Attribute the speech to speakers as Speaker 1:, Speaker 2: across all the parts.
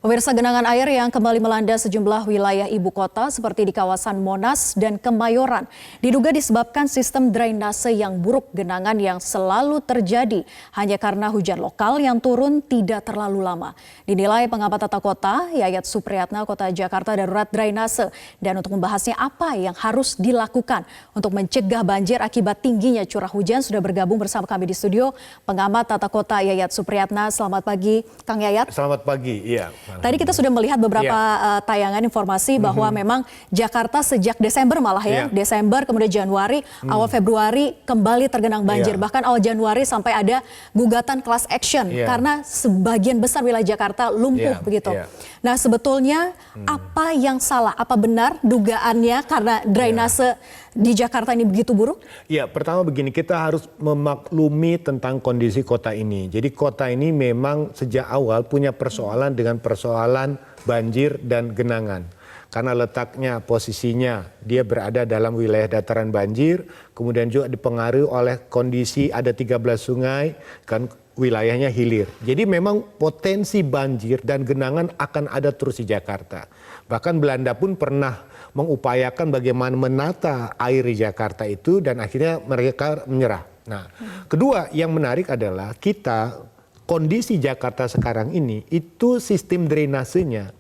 Speaker 1: Pemirsa, genangan air yang kembali melanda sejumlah wilayah ibu kota seperti di kawasan Monas dan Kemayoran diduga disebabkan sistem drainase yang buruk. Genangan yang selalu terjadi hanya karena hujan lokal yang turun tidak terlalu lama. Dinilai pengamat tata kota Yayat Supriyatna, Kota Jakarta darurat drainase. Dan untuk membahasnya apa yang harus dilakukan untuk mencegah banjir akibat tingginya curah hujan, sudah bergabung bersama kami di studio pengamat tata kota Yayat Supriyatna. Selamat pagi Kang Yayat.
Speaker 2: Selamat pagi, iya.
Speaker 1: Tadi kita sudah melihat beberapa tayangan informasi bahwa memang Jakarta sejak Desember malah ya, Desember kemudian Januari, awal Februari kembali tergenang banjir. Bahkan awal Januari sampai ada gugatan class action karena sebagian besar wilayah Jakarta lumpuh begitu. Nah, sebetulnya apa yang salah? Apa benar dugaannya karena drainase di Jakarta ini begitu buruk?
Speaker 2: Ya, pertama begini, kita harus memaklumi tentang kondisi kota ini. Jadi kota ini memang sejak awal punya persoalan dengan persoalan banjir dan genangan. Karena letaknya, posisinya, dia berada dalam wilayah dataran banjir, kemudian juga dipengaruhi oleh kondisi ada 13 sungai, kan wilayahnya hilir. Jadi memang potensi banjir dan genangan akan ada terus di Jakarta. Bahkan Belanda pun pernah mengupayakan bagaimana menata air di Jakarta itu dan akhirnya mereka menyerah. Nah, kedua yang menarik adalah kondisi Jakarta sekarang ini itu sistem drainasenya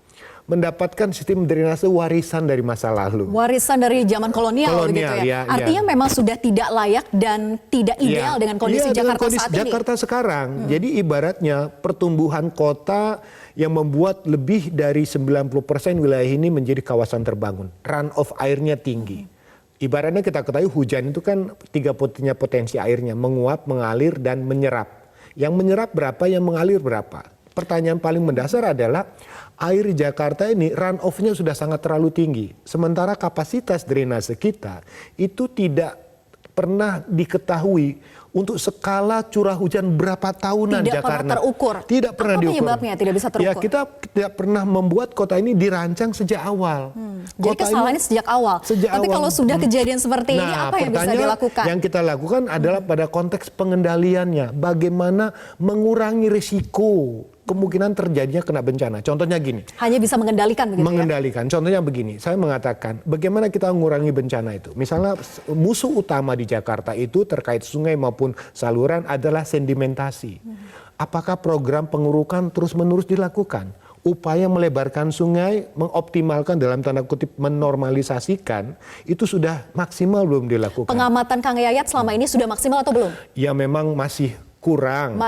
Speaker 2: mendapatkan sistem drainase warisan dari masa lalu.
Speaker 1: Warisan dari zaman kolonial begitu ya. Artinya memang sudah tidak layak dan tidak ideal dengan kondisi Jakarta saat ini.
Speaker 2: Jakarta sekarang. Jadi ibaratnya pertumbuhan kota yang membuat lebih dari 90% wilayah ini menjadi kawasan terbangun. Run off airnya tinggi. Ibaratnya kita ketahui hujan itu kan tiga potensi airnya, menguap, mengalir, dan menyerap. Yang menyerap berapa, yang mengalir berapa. Pertanyaan paling mendasar adalah air di Jakarta ini run off-nya sudah sangat terlalu tinggi. Sementara kapasitas drainase kita itu tidak pernah diketahui untuk skala curah hujan berapa tahunan
Speaker 1: tidak
Speaker 2: Jakarta.
Speaker 1: Pernah terukur.
Speaker 2: Tidak pernah diukur.
Speaker 1: Apa penyebabnya tidak bisa terukur?
Speaker 2: Ya, kita tidak pernah membuat kota ini dirancang sejak awal.
Speaker 1: Jadi kesalahannya sejak awal. Tapi kalau sudah kejadian seperti ini, apa yang bisa dilakukan?
Speaker 2: Yang kita lakukan adalah pada konteks pengendaliannya. Bagaimana mengurangi risiko kemungkinan terjadinya kena bencana. Contohnya gini.
Speaker 1: Hanya bisa mengendalikan begitu
Speaker 2: mengendalikan. Contohnya begini, saya mengatakan bagaimana kita mengurangi bencana itu. Misalnya musuh utama di Jakarta itu terkait sungai maupun saluran adalah sedimentasi. Apakah program pengurukan terus-menerus dilakukan? Upaya melebarkan sungai, mengoptimalkan dalam tanda kutip menormalisasikan, itu sudah maksimal belum dilakukan.
Speaker 1: Pengamatan Kang Yayat selama ini sudah maksimal atau belum?
Speaker 2: Ya memang masih kurang.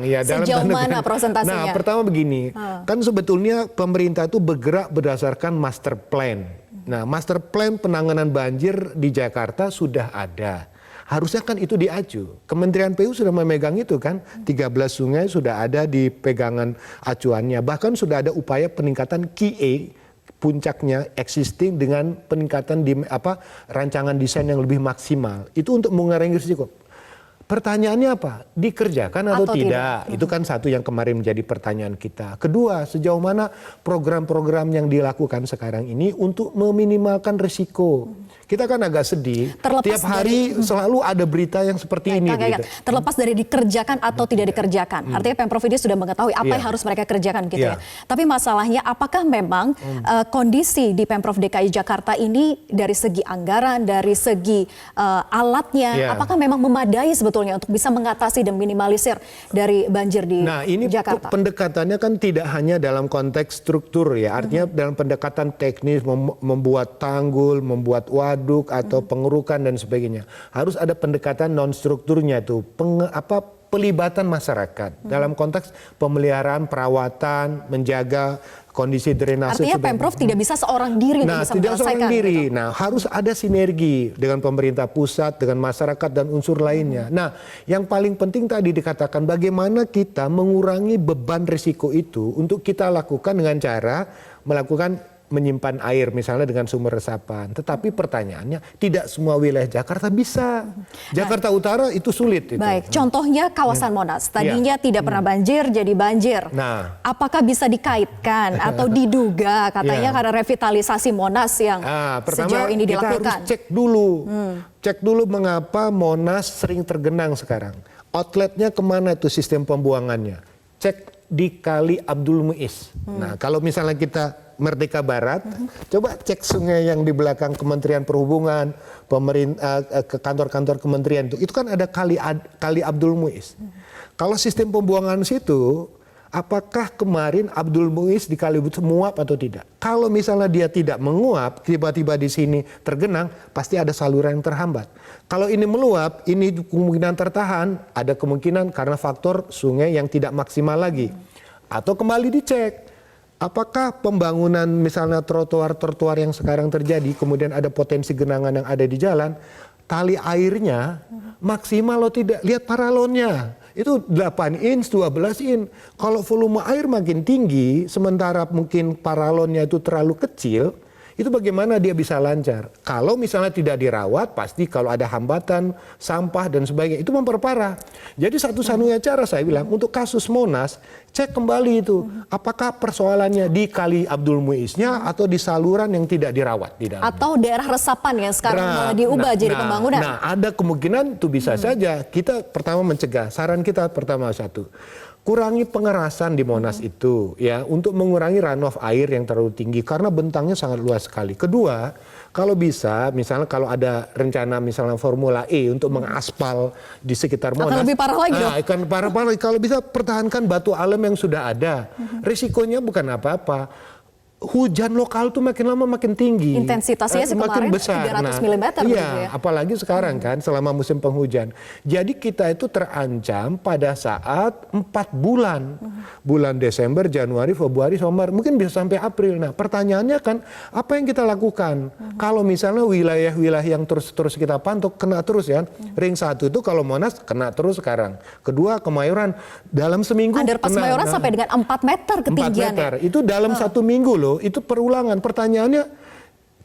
Speaker 1: Ya, sejauh mana prosentasinya?
Speaker 2: Nah, pertama begini, kan sebetulnya pemerintah itu bergerak berdasarkan master plan. Nah, master plan penanganan banjir di Jakarta sudah ada. Harusnya kan itu diacu. Kementerian PU sudah memegang itu kan. 13 sungai sudah ada di pegangan acuannya. Bahkan sudah ada upaya peningkatan QA, puncaknya existing dengan peningkatan rancangan desain yang lebih maksimal. Itu untuk mengurangi risiko. Pertanyaannya apa? Dikerjakan atau tidak? Itu kan satu yang kemarin menjadi pertanyaan kita. Kedua, sejauh mana program-program yang dilakukan sekarang ini untuk meminimalkan risiko? Kita kan agak sedih. Tiap hari selalu ada berita yang seperti ini.
Speaker 1: Terlepas dari dikerjakan atau tidak dikerjakan. Artinya Pemprov ini sudah mengetahui apa yang harus mereka kerjakan gitu ya. Tapi masalahnya apakah memang kondisi di Pemprov DKI Jakarta ini dari segi anggaran, dari segi alatnya, apakah memang memadai sebetulnya untuk bisa mengatasi dan minimalisir dari banjir di Jakarta?
Speaker 2: Nah, ini pendekatannya kan tidak hanya dalam konteks struktur ya. Artinya dalam pendekatan teknis, membuat tanggul, membuat waduk atau pengurukan dan sebagainya. Harus ada pendekatan non strukturnya tuh, pelibatan masyarakat dalam konteks pemeliharaan, perawatan, menjaga kondisi drainase.
Speaker 1: Artinya Pemprov tidak bisa seorang diri untuk bisa
Speaker 2: tidak seorang diri.
Speaker 1: Gitu.
Speaker 2: Nah, harus ada sinergi dengan pemerintah pusat, dengan masyarakat dan unsur lainnya. Nah, yang paling penting tadi dikatakan bagaimana kita mengurangi beban risiko itu untuk kita lakukan dengan cara melakukan menyimpan air misalnya dengan sumber resapan. Tetapi pertanyaannya tidak semua wilayah Jakarta bisa. Jakarta Utara itu sulit.
Speaker 1: Baik, contohnya kawasan Monas. Tadinya tidak pernah banjir jadi banjir.
Speaker 2: Nah,
Speaker 1: apakah bisa dikaitkan atau diduga katanya karena revitalisasi Monas yang sejauh ini dilakukan?
Speaker 2: Kita harus cek dulu mengapa Monas sering tergenang sekarang. Outletnya kemana itu sistem pembuangannya? Cek di Kali Abdul Muiz. Nah, kalau misalnya kita Merdeka Barat, coba cek sungai yang di belakang Kementerian Perhubungan, ke kantor-kantor kementerian itu kan ada Kali Abdul Muiz. Kalau sistem pembuangan situ, apakah kemarin Abdul Muiz di Kali menguap atau tidak? Kalau misalnya dia tidak menguap, tiba-tiba di sini tergenang, pasti ada saluran yang terhambat. Kalau ini meluap, ini kemungkinan tertahan, ada kemungkinan karena faktor sungai yang tidak maksimal lagi. Atau kembali dicek, apakah pembangunan misalnya trotoar-trotoar yang sekarang terjadi, kemudian ada potensi genangan yang ada di jalan, tali airnya maksimal atau tidak? Lihat paralonnya. Itu 8 inch, 12 inch. Kalau volume air makin tinggi, sementara mungkin paralonnya itu terlalu kecil, itu bagaimana dia bisa lancar? Kalau misalnya tidak dirawat, pasti kalau ada hambatan, sampah dan sebagainya, itu memperparah. Jadi satu-satunya cara saya bilang, untuk kasus Monas, cek kembali itu. Apakah persoalannya di Kali Abdul Muiznya atau di saluran yang tidak dirawat di dalamnya?
Speaker 1: Atau daerah resapan yang sekarang malah diubah jadi pembangunan?
Speaker 2: Nah, ada kemungkinan itu bisa saja. Kita pertama mencegah. Saran kita pertama satu, kurangi pengerasan di Monas itu ya untuk mengurangi runoff air yang terlalu tinggi karena bentangnya sangat luas sekali. Kedua, kalau bisa misalnya kalau ada rencana misalnya Formula E untuk mengaspal di sekitar Monas.
Speaker 1: Atau lebih parah lagi dong.
Speaker 2: Kan parah kalau bisa pertahankan batu alam yang sudah ada. Risikonya bukan apa-apa. Hujan lokal tuh makin lama makin tinggi.
Speaker 1: Intensitasnya sih
Speaker 2: makin
Speaker 1: kemarin
Speaker 2: besar.
Speaker 1: 300 mm
Speaker 2: Iya,
Speaker 1: ya.
Speaker 2: apalagi sekarang kan selama musim penghujan. Jadi kita itu terancam pada saat 4 bulan. Bulan Desember, Januari, Februari, Maret, mungkin bisa sampai April. Nah, pertanyaannya kan apa yang kita lakukan? Kalau misalnya wilayah-wilayah yang terus kita pantau kena terus ya. Ring 1 itu kalau Monas kena terus sekarang. Kedua, Kemayoran dalam seminggu
Speaker 1: Underpass Kemayoran sampai dengan 4 meter
Speaker 2: 4
Speaker 1: ketinggian.
Speaker 2: meter. Itu dalam 1 minggu loh. Itu perulangan. Pertanyaannya,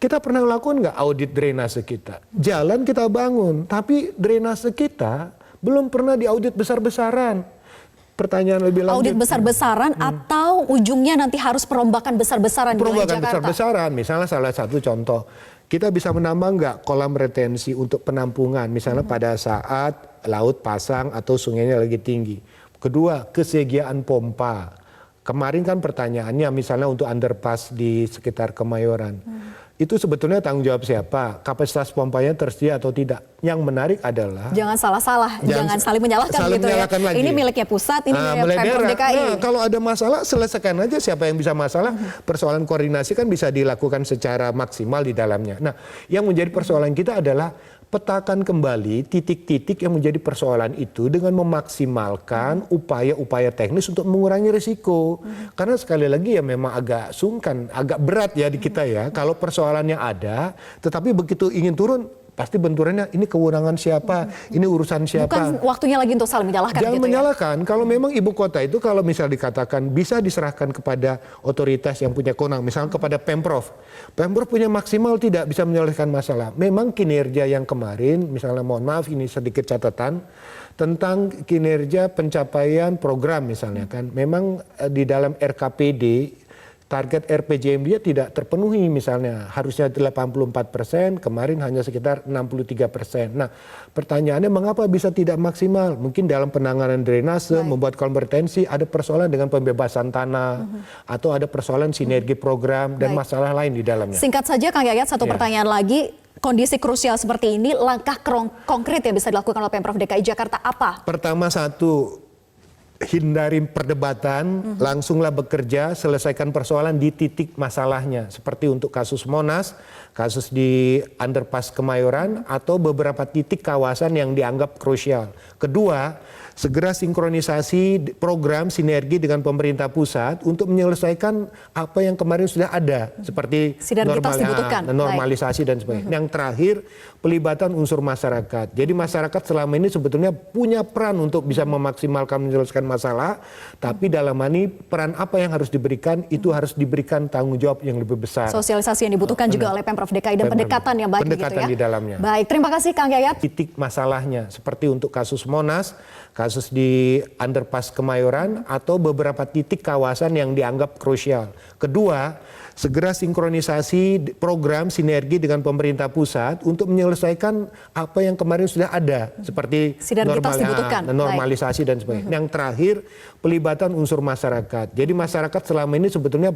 Speaker 2: kita pernah lakukan nggak audit drainase kita? Jalan kita bangun, tapi drainase kita belum pernah diaudit besar-besaran. Pertanyaan lebih lanjut.
Speaker 1: Audit besar-besaran atau ujungnya nanti harus perombakan besar-besaran di wilayah
Speaker 2: Perombakan
Speaker 1: Jakarta?
Speaker 2: besar-besaran. Misalnya salah satu contoh, kita bisa menambah nggak kolam retensi untuk penampungan, misalnya pada saat laut pasang atau sungainya lagi tinggi. Kedua, kesediaan pompa. Kemarin kan pertanyaannya misalnya untuk underpass di sekitar Kemayoran. Itu sebetulnya tanggung jawab siapa? Kapasitas pompanya tersedia atau tidak? Yang menarik adalah
Speaker 1: Jangan salah-salah, jangan saling menyalahkan gitu
Speaker 2: menyalahkan
Speaker 1: ya.
Speaker 2: lagi.
Speaker 1: Ini miliknya pusat, ini milik Pemprov DKI.
Speaker 2: Nah, kalau ada masalah selesaikan aja, siapa yang bisa masalah. Persoalan koordinasi kan bisa dilakukan secara maksimal di dalamnya. Nah, yang menjadi persoalan kita adalah petakan kembali titik-titik yang menjadi persoalan itu dengan memaksimalkan upaya-upaya teknis untuk mengurangi risiko. Karena sekali lagi ya memang agak sungkan, agak berat ya di kita ya. Kalau persoalannya ada, tetapi begitu ingin turun, pasti benturannya ini kewenangan siapa, ini urusan siapa.
Speaker 1: Bukan waktunya lagi untuk saling menyalahkan.
Speaker 2: Jangan
Speaker 1: gitu
Speaker 2: menyalahkan. Kalau memang ibu kota itu kalau misal dikatakan bisa diserahkan kepada otoritas yang punya kewenangan, misalnya kepada Pemprov. Pemprov punya maksimal tidak bisa menyelesaikan masalah. Memang kinerja yang kemarin, misalnya mohon maaf ini sedikit catatan, tentang kinerja pencapaian program misalnya kan. Memang di dalam RKPD, target RPJM dia tidak terpenuhi misalnya. Harusnya 84%, kemarin hanya sekitar 63%. Nah, pertanyaannya mengapa bisa tidak maksimal? Mungkin dalam penanganan drainase, membuat kolam retensi, ada persoalan dengan pembebasan tanah, atau ada persoalan sinergi program, dan masalah lain di dalamnya.
Speaker 1: Singkat saja Kang Yayat, satu pertanyaan lagi. Kondisi krusial seperti ini, langkah konkret yang bisa dilakukan oleh Pemprov DKI Jakarta apa?
Speaker 2: Pertama satu, hindari perdebatan, langsunglah bekerja, selesaikan persoalan di titik masalahnya. Seperti untuk kasus Monas, kasus di underpass Kemayoran, atau beberapa titik kawasan yang dianggap krusial. Kedua, segera sinkronisasi program sinergi dengan pemerintah pusat untuk menyelesaikan apa yang kemarin sudah ada. Seperti normalisasi dan sebagainya. Yang terakhir, pelibatan unsur masyarakat. Jadi masyarakat selama ini sebetulnya punya peran untuk bisa memaksimalkan menyelesaikan masalah, tapi dalam ini peran apa yang harus diberikan, itu harus diberikan tanggung jawab yang lebih besar.
Speaker 1: Sosialisasi yang dibutuhkan juga oleh Pemprov DKI dan pendekatan yang baik
Speaker 2: pendekatan
Speaker 1: gitu ya.
Speaker 2: di dalamnya.
Speaker 1: Baik, terima kasih Kang Yayat.
Speaker 2: Titik masalahnya seperti untuk kasus Monas, kasus kasus di underpass Kemayoran atau beberapa titik kawasan yang dianggap krusial. Kedua, segera sinkronisasi program sinergi dengan pemerintah pusat untuk menyelesaikan apa yang kemarin sudah ada, seperti
Speaker 1: Sinergitas dibutuhkan.
Speaker 2: normalisasi dan sebagainya. Yang terakhir, pelibatan unsur masyarakat. Jadi masyarakat selama ini sebetulnya